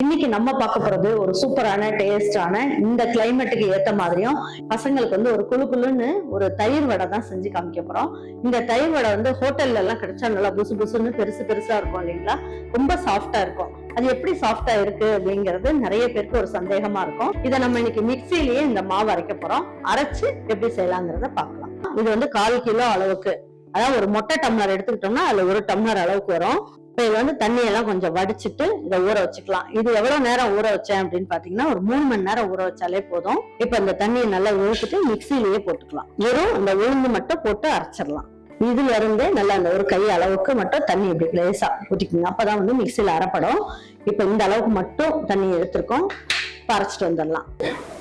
இன்னைக்கு நம்ம பார்க்க போறது ஒரு சூப்பரான டேஸ்டான இந்த கிளைமேட்டுக்கு ஏத்த மாதிரியும் பசங்களுக்கு வந்து ஒரு குழு குழுன்னு ஒரு தயிர் வடை தான் செஞ்சு காமிக்க போறோம். இந்த தயிர் வடை வந்து ஹோட்டல்ல எல்லாம் கிடைச்சா நல்லா புசு புசுன்னு பெருசு பெருசா இருக்கும் இல்லைங்களா, ரொம்ப சாஃப்டா இருக்கும். அது எப்படி சாஃப்டா இருக்கு அப்படிங்கிறது நிறைய பேருக்கு ஒரு சந்தேகமா இருக்கும். இதை நம்ம இன்னைக்கு மிக்சிலேயே இந்த மாவு அரைக்க போறோம். அரைச்சு எப்படி செய்யலாங்கிறத பார்க்கலாம். இது வந்து 1/4 கிலோ அளவுக்கு, அதாவது ஒரு மொட்டை டம்ளர் எடுத்துக்கிட்டோம்னா அதுல 1 டம்ளர் அளவுக்கு வரும். இப்ப இதுல வந்து தண்ணியெல்லாம் கொஞ்சம் வடிச்சிட்டு இதை ஊற வச்சுக்கலாம். இது எவ்வளவு நேரம் ஊற வச்சேன் அப்படின்னு பாத்தீங்கன்னா ஒரு 3 மணி நேரம் ஊற வச்சாலே போதும். இப்ப இந்த தண்ணியை நல்லா இழுத்துட்டு மிக்சிலேயே போட்டுக்கலாம். வெறும் இந்த உளுந்து மட்டும் போட்டு அரைச்சிடலாம். இதுல இருந்து நல்லா அந்த ஒரு கை அளவுக்கு மட்டும் தண்ணி இப்படி லேசா ஊத்திக்குங்க, அப்பதான் வந்து மிக்சியில அரைப்படும். இப்ப இந்த அளவுக்கு மட்டும் தண்ணி எடுத்திருக்கோம், அரைச்சிட்டு வந்துடலாம்.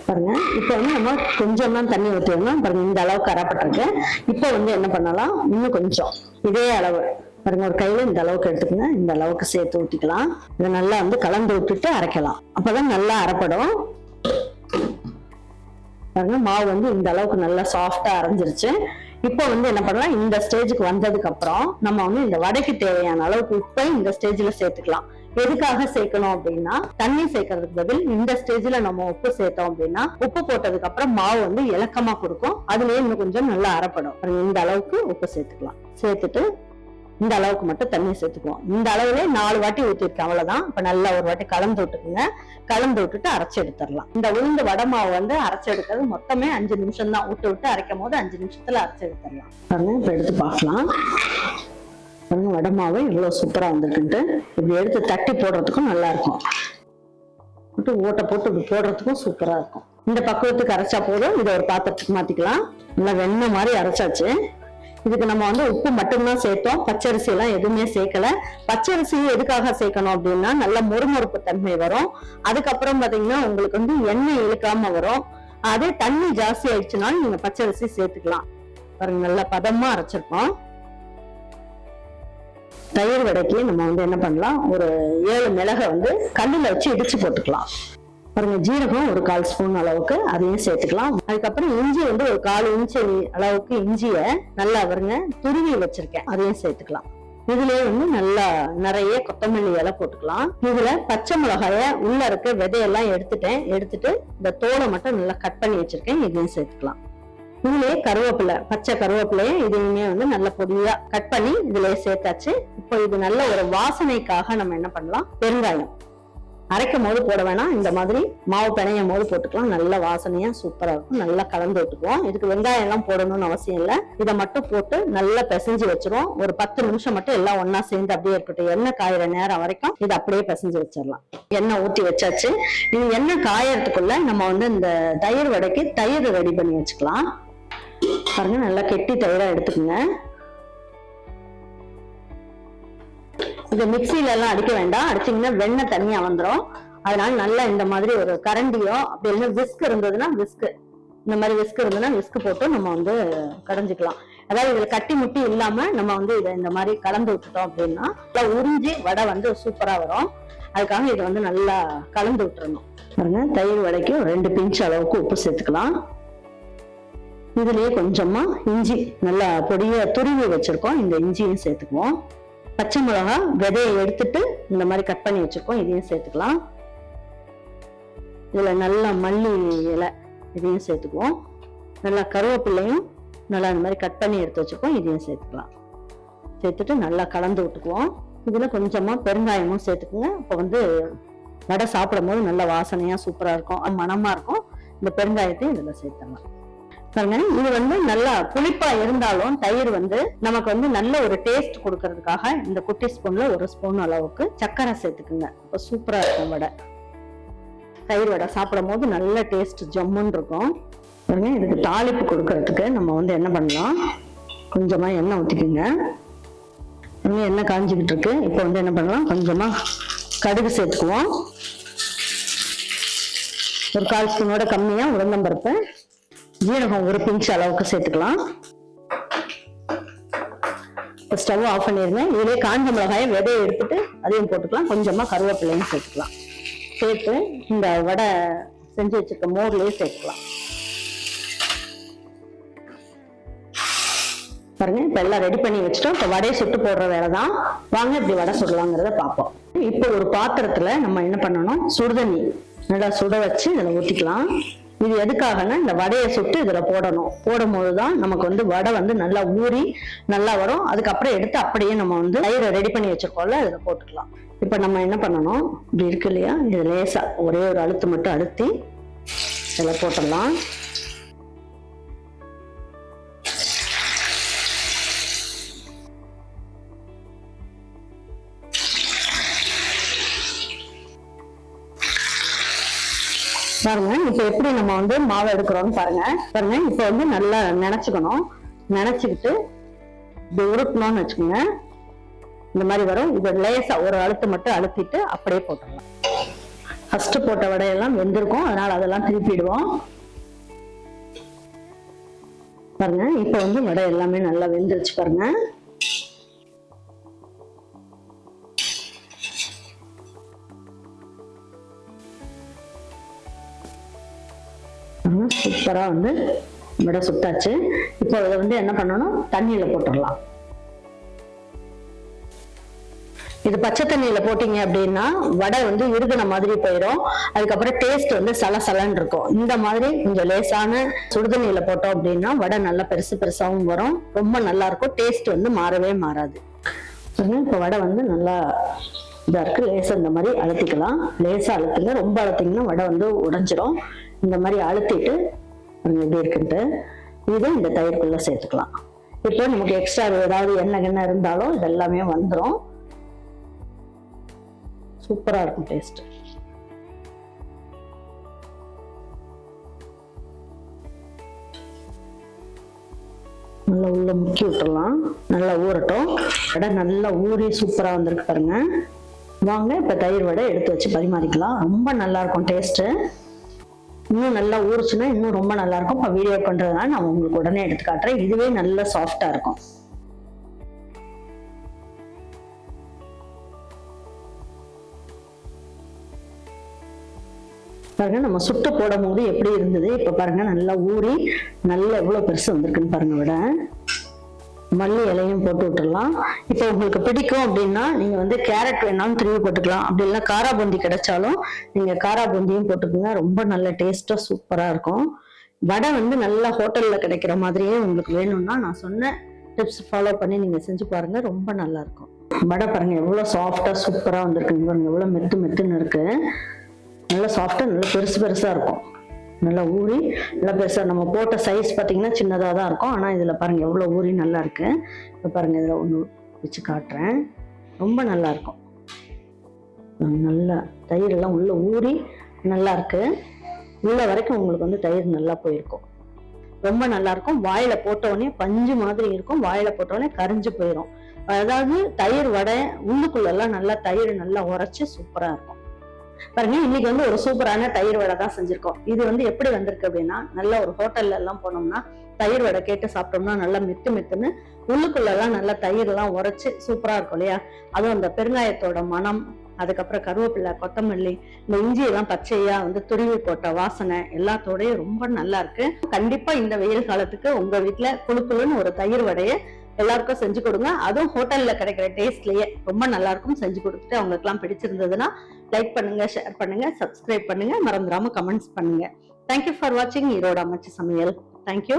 பாருங்க, இப்ப வந்து நம்ம கொஞ்சம் தான் தண்ணி ஊற்றிடணும். பாருங்க, இந்த அளவுக்கு அரைப்பட்டிருக்கு. இப்ப வந்து என்ன பண்ணலாம், இன்னும் கொஞ்சம் இதே அளவு பாருங்க, ஒரு கையில இந்த அளவுக்கு எடுத்துக்கங்க, இந்த அளவுக்கு சேர்த்து ஊத்திக்கலாம். இதை நல்லா வந்து கலந்து விட்டுட்டு அரைக்கலாம், அப்பதான் நல்லா அரைப்படும். பாருங்க, மாவு வந்து இந்த அளவுக்கு நல்லா சாஃப்டா அரைஞ்சிருச்சு. இப்போ வந்து என்ன பண்ணலாம், இந்த ஸ்டேஜுக்கு வந்ததுக்கு அப்புறம் நம்ம வந்து இந்த வடைக்கு தேவையான அளவுக்கு உப்பை இந்த ஸ்டேஜ்ல சேர்த்துக்கலாம். எதுக்காக சேர்க்கணும் அப்படின்னா, தண்ணி சேர்க்கறதுக்கு பதில் இந்த ஸ்டேஜ்ல நம்ம உப்பு சேர்த்தோம் அப்படின்னா உப்பு போட்டதுக்கு அப்புறம் மாவு வந்து இலக்கமா கொடுக்கும், அதுலயே இன்னும் கொஞ்சம் நல்லா அரைப்படும். இந்த அளவுக்கு உப்பு சேர்த்துக்கலாம். சேர்த்துட்டு இந்த அளவுக்கு மட்டும் தண்ணி சேர்த்துக்குவோம். இந்த அளவுல 4 வாட்டி ஊத்திருக்கேன், அவ்வளவுதான். இப்ப நல்லா ஒரு வாட்டி கலந்து விட்டுக்குங்க. கலந்து விட்டுட்டு அரைச்சு எடுத்துடலாம். இந்த உளுந்து வடை மாவு வந்து அரைச்சு எடுக்கிறது மொத்தமே 5 நிமிஷம் தான். விட்டு விட்டு அரைக்கும் போது 5 நிமிஷத்துல அரைச்சு எடுத்துடலாம். பாருங்க, இப்ப எடுத்து பார்க்கலாம். பாருங்க, வடை மாவு இவ்வளவு சூப்பரா வந்துருக்குன்ட்டு. இப்படி எடுத்து தட்டி போடுறதுக்கும் நல்லா இருக்கும், ஓட்டை போட்டு இப்படி போடுறதுக்கும் சூப்பரா இருக்கும். இந்த பக்குவத்துக்கு அரைச்சா போதும். இதை ஒரு பாத்திரத்துக்கு மாத்திக்கலாம். நல்லா வெண்ணெய் மாதிரி அரைச்சாச்சு. இதுக்கு நம்ம வந்து உப்பு மட்டும்தான் சேர்த்தோம், பச்சரிசி எல்லாம் எதுவுமே சேர்க்கல. பச்சரிசி எதுக்காக சேர்க்கணும் அப்படின்னா நல்ல மொறுமொறுப்பு தன்மை வரும். அதுக்கப்புறம் பாத்தீங்கன்னா உங்களுக்கு வந்து எண்ணெய் இழுக்காம வரும். அதே தண்ணி ஜாஸ்தி ஆயிடுச்சுனாலும் நீங்க பச்சரிசி சேர்த்துக்கலாம். பாருங்க, நல்லா பதமா அரைச்சிருக்கோம். தயிர் வடைக்கு நம்ம வந்து என்ன பண்ணலாம், ஒரு 7 மிளகை வந்து கல்லுல வச்சு இடிச்சு போட்டுக்கலாம். பாருங்க, ஜீரகம் ஒரு 1/4 ஸ்பூன் அளவுக்கு அதையும் சேர்த்துக்கலாம். அதுக்கப்புறம் இஞ்சி வந்து ஒரு 1/4 இன்ச்சு அளவுக்கு இஞ்சிய நல்லா பாருங்க துருவி வச்சிருக்கேன், அதையும் சேர்த்துக்கலாம். இதுலயே வந்து நல்லா நிறைய கொத்தமல்லி இலை போட்டுக்கலாம். இதுல பச்சை மிளகாய உள்ள இருக்க விதையெல்லாம் எடுத்துட்டு இந்த தோலை மட்டும் நல்லா கட் பண்ணி வச்சிருக்கேன், இதையும் சேர்த்துக்கலாம். இதுலயே கருவேப்பிலை, பச்சை கருவேப்பிலைய இதையுமே வந்து நல்ல பொடியா கட் பண்ணி இதுலயே சேர்த்தாச்சு. இப்போ இது நல்ல ஒரு வாசனைக்காக நம்ம என்ன பண்ணலாம், பெருங்காயம் அரைக்கும் போது போட வேணாம், இந்த மாதிரி மாவு பிணையும் போது போட்டுக்கலாம். நல்ல வாசனையா சூப்பரா இருக்கும். நல்லா கலந்து விட்டுக்குவோம். இதுக்கு வெங்காயம் எல்லாம் போடணும்னு அவசியம் இல்லை. இதை மட்டும் போட்டு நல்லா பிசைஞ்சு வச்சிருவோம். ஒரு 10 நிமிஷம் மட்டும் எல்லாம் ஒன்னா சேர்ந்து அப்படியே இருக்கட்டும். எண்ணெய் காயிற நேரம் வரைக்கும் இதை அப்படியே பிசைஞ்சு வச்சிடலாம். எண்ணெய் ஊற்றி வச்சாச்சு. இது எண்ணெய் காயறதுக்குள்ள நம்ம வந்து இந்த தயிர் வடைக்கு தயிர் ரெடி பண்ணி வச்சுக்கலாம். பாருங்க, நல்லா கெட்டி தயிரா எடுத்துக்கோங்க. இது மிக்சில எல்லாம் அடிக்க வேண்டாம், அடிச்சீங்கன்னா வெண்ணெய் தனியா வந்துடும். அதனால நல்லா இந்த மாதிரி ஒரு கரண்டியோ அப்படி இல்லைன்னா விஸ்க் இருந்ததுன்னா விஸ்க், இந்த மாதிரி விஸ்க் இருந்ததுன்னா விஸ்க் போட்டு நம்ம வந்து கடைஞ்சிக்கலாம். அதாவது இதுல கட்டி முட்டி இல்லாம நம்ம வந்து இதை இந்த மாதிரி கலந்து விட்டுட்டோம் அப்படின்னா உறிஞ்சி வடை வந்து சூப்பரா வரும். அதுக்காக இதை வந்து நல்லா கலந்து விட்டுறணும். பாருங்க, தயிர் வடைக்கு 2 பிஞ்ச் அளவுக்கு உப்பு சேர்த்துக்கலாம். இதுலயே கொஞ்சமா இஞ்சி நல்லா பொடிய துருவி வச்சிருக்கோம், இந்த இஞ்சியும் சேர்த்துக்குவோம். பச்சை மிளகா விதையை எடுத்துட்டு இந்த மாதிரி கட் பண்ணி வச்சிருக்கோம், இதையும் சேர்த்துக்கலாம். இதுல நல்லா மல்லி இலை இதையும் சேர்த்துக்குவோம். நல்லா கருவேப்பிள்ளையும் நல்லா இந்த மாதிரி கட் பண்ணி எடுத்து வச்சிருக்கோம், இதையும் சேர்த்துக்கலாம். சேர்த்துட்டு நல்லா கலந்து விட்டுக்குவோம். இதுல கொஞ்சமா பெருங்காயமும் சேர்த்துக்குங்க. இப்போ வந்து வடை சாப்பிடும் போது நல்ல வாசனையா சூப்பரா இருக்கும், மணமா இருக்கும். இந்த பெருங்காயத்தையும் இதுல சேர்த்துக்கலாம். பாருங்க, இது வந்து நல்லா புளிப்பா இருந்தாலும் தயிர் வந்து நமக்கு வந்து நல்ல ஒரு டேஸ்ட் கொடுக்கறதுக்காக இந்த குட்டி ஸ்பூன்ல 1 ஸ்பூன் அளவுக்கு சர்க்கரை சேர்த்துக்குங்க. இப்போ சூப்பரா இருக்கும் வடை. தயிர் வடை சாப்பிடும் போது நல்ல டேஸ்ட் ஜம்முன்னு இருக்கும். பாருங்க, இதுக்கு தாளிப்பு கொடுக்கறதுக்கு நம்ம வந்து என்ன பண்ணலாம், கொஞ்சமா எண்ணெய் ஊற்றிக்குங்க. எண்ணெய் காஞ்சிக்கிட்டு இருக்கு. இப்போ வந்து என்ன பண்ணலாம், கொஞ்சமா கடுகு சேர்த்துக்குவோம். ஒரு 1/4 ஸ்பூனோட கம்மியா உளுந்தம்பருப்பு, ஜீரகம் 1 பிஞ்ச் அளவுக்கு சேர்த்துக்கலாம். ஸ்டவ் ஆஃப் பண்ணிருங்க. இதுலயே காஞ்ச மிளகாய விதையை எடுத்துட்டு அதையும் போட்டுக்கலாம். கொஞ்சமா கருவேப்பிலையும் சேர்த்துக்கலாம். சேர்த்து இந்த வடை செஞ்சு வச்சிருக்க மோர்லயே சேர்த்துக்கலாம். பாருங்க இப்ப எல்லாம் ரெடி பண்ணி வச்சுட்டோம். இப்ப வடையை சுட்டு போடுற வேலை தான். வாங்க இப்படி வடை சுடலாங்கிறத பார்ப்போம். இப்ப ஒரு பாத்திரத்துல நம்ம என்ன பண்ணணும், சுடுதண்ணி நல்லா சுட வச்சு இதுல ஊத்திக்கலாம். இது எதுக்காகனா இந்த வடையை சுட்டு இதுல போடணும். போடும் போதுதான் நமக்கு வந்து வடை வந்து நல்லா ஊறி நல்லா வரும். அதுக்கப்புறம் எடுத்து அப்படியே நம்ம வந்து தயிரை ரெடி பண்ணி வச்சிருக்கோம்ல இதுல போட்டுக்கலாம். இப்ப நம்ம என்ன பண்ணணும், இப்படி இருக்கு இல்லையா, இது லேசா ஒரே ஒரு அழுத்து மட்டும் அழுத்தி இதுல போட்டுடலாம். பாருங்க இப்ப எப்படி நம்ம வந்து மாவை எடுக்கிறோம்னு பாருங்க. இப்ப வந்து நல்லா நினைச்சுக்கணும். நினைச்சுக்கிட்டு இப்படி உருட்டணும்னு வச்சுக்கோங்க, இந்த மாதிரி வரும். இப்ப லேசா ஒரு அழுத்து மட்டும் அழுத்திட்டு அப்படியே போட்டுடலாம். ஃபர்ஸ்ட் போட்ட வடையெல்லாம் வெந்திருக்கும், அதனால அதெல்லாம் திருப்பிடுவோம். பாருங்க இப்ப வந்து வடை எல்லாமே நல்லா வெந்துருச்சு பாருங்க. சூப்பரா வந்து வடை சுட்டாச்சு. இப்போ இதை வந்து என்ன பண்ணணும், தண்ணியில போட்டுடலாம். இது பச்சை தண்ணியில போட்டீங்க அப்படின்னா வடை வந்து இறுகின மாதிரி போயிடும். அதுக்கப்புறம் டேஸ்ட் வந்து சலசலன்னு இருக்கும். இந்த மாதிரி கொஞ்சம் லேசான சுடுதண்ணியில போட்டோம் அப்படின்னா வடை நல்லா பெருசு பெருசாவும் வரும், ரொம்ப நல்லா இருக்கும். டேஸ்ட் வந்து மாறவே மாறாது. இப்போ வடை வந்து நல்லா இதா இருக்கு. லேசா இந்த மாதிரி அழுத்திக்கலாம். லேசா அழுத்துங்க, ரொம்ப அழுத்திங்கன்னா வடை வந்து உடைஞ்சிரும். இந்த மாதிரி அழுத்திட்டு எப்படி இருக்குன்ட்டு இதை இந்த தயிர்க்குள்ள சேர்த்துக்கலாம். இப்போ நமக்கு எக்ஸ்ட்ரா ஏதாவது எண்ணெய் இருந்தாலும் இது எல்லாமே வந்துடும். சூப்பரா இருக்கும் டேஸ்ட். நல்லா உள்ள முக்கி விட்டுறலாம். நல்லா ஊறட்டும். வடை நல்லா ஊறி சூப்பரா வந்திருக்கு பாருங்க. வாங்க இப்ப தயிர் வடை எடுத்து வச்சு பரிமாறிக்கலாம். ரொம்ப நல்லா இருக்கும் டேஸ்ட். இன்னும் நல்லா ஊறுச்சுன்னா இன்னும் ரொம்ப நல்லா இருக்கும். இப்போ வீடியோ பண்றதுனால நான் உங்களுக்கு உடனே எடுத்து காட்டுறேன். இதுவே நல்லா சாஃப்டா இருக்கும். பாருங்க நம்ம சுட்டு போடும் போது எப்படி இருந்தது, இப்ப பாருங்க நல்லா ஊறி நல்லா எவ்வளவு பெருசு வந்திருக்குன்னு பாருங்க. விட மல்லி இலையும் போட்டு விட்டுடலாம். இப்போ உங்களுக்கு பிடிக்கும் அப்படின்னா நீங்க வந்து கேரட் வேணாலும் திருவி போட்டுக்கலாம். அப்படி இல்லை காரா பூந்தி கிடைச்சாலும் நீங்க காரா பூந்தியும் போட்டுக்கோங்க. ரொம்ப நல்ல டேஸ்டா சூப்பரா இருக்கும். வடை வந்து நல்லா ஹோட்டல்ல கிடைக்கிற மாதிரியே உங்களுக்கு வேணும்னா நான் சொன்ன டிப்ஸ் ஃபாலோ பண்ணி நீங்க செஞ்சு பாருங்க, ரொம்ப நல்லா இருக்கும். வடை பாருங்க எவ்வளவு சாஃப்டா சூப்பரா வந்திருக்கு பாருங்க. எவ்வளவு மெத்து மெத்துன்னு இருக்கு. நல்லா சாஃப்டா நல்லா பெருசு பெருசா இருக்கும். நல்லா ஊறி நல்லா பெருசா, நம்ம போட்ட சைஸ் பார்த்தீங்கன்னா சின்னதாக தான் இருக்கும். ஆனால் இதில் பாருங்க எவ்வளோ ஊறி நல்லா இருக்கு. இப்போ பாருங்க இதில் ஒன்று வச்சு காட்டுறேன். ரொம்ப நல்லா இருக்கும். நல்லா தயிர் எல்லாம் உள்ள ஊறி நல்லா இருக்கு. உள்ள வரைக்கும் உங்களுக்கு வந்து தயிர் நல்லா போயிருக்கும். ரொம்ப நல்லா இருக்கும். வாயில போட்ட உடனே பஞ்சு மாதிரி இருக்கும். வாயில போட்ட உடனே கரைஞ்சு போயிடும். அதாவது தயிர் வடை உள்ளுக்குள்ள எல்லாம் நல்லா தயிர் நல்லா உரைச்சு சூப்பரா இருக்கும். பாருங்க இன்னைக்கு வந்து ஒரு சூப்பரான தயிர் வடை தான் செஞ்சிருக்கோம். இது வந்து எப்படி வந்திருக்கு அப்படின்னா, நல்ல ஒரு ஹோட்டல்ல எல்லாம் போனோம்னா தயிர் வடை கேட்டு சாப்பிட்டோம்னா நல்லா மெத்து மெத்துன்னு உள்ளுக்குள்ள எல்லாம் நல்லா தயிர் எல்லாம் உரைச்சு சூப்பரா இருக்கும் இல்லையா. அதுவும் அந்த பெருங்காயத்தோட மனம், அதுக்கப்புறம் கருவேப்பிலை, கொத்தமல்லி, இந்த இஞ்சி எல்லாம் பச்சையா வந்து துருவி போட்ட வாசனை எல்லாத்தோடய ரொம்ப நல்லா இருக்கு. கண்டிப்பா இந்த வெயில் காலத்துக்கு உங்க வீட்டுல குழுக்குழுன்னு ஒரு தயிர் வடைய எல்லாருக்கும் செஞ்சு கொடுங்க. அதுவும் ஹோட்டல்ல கிடைக்கிற டேஸ்ட்லயே ரொம்ப நல்லா இருக்கும். செஞ்சு கொடுத்துட்டு அவங்களுக்கு எல்லாம் பிடிச்சிருந்ததுன்னா லைக் பண்ணுங்க, ஷேர் பண்ணுங்க, சப்ஸ்கிரைப் பண்ணுங்க, மறந்துடாம கமெண்ட்ஸ் பண்ணுங்க. தேங்க்யூ ஃபார் வாட்சிங் ஈரோடு அம்மாச்சி சமையல். தேங்க்யூ.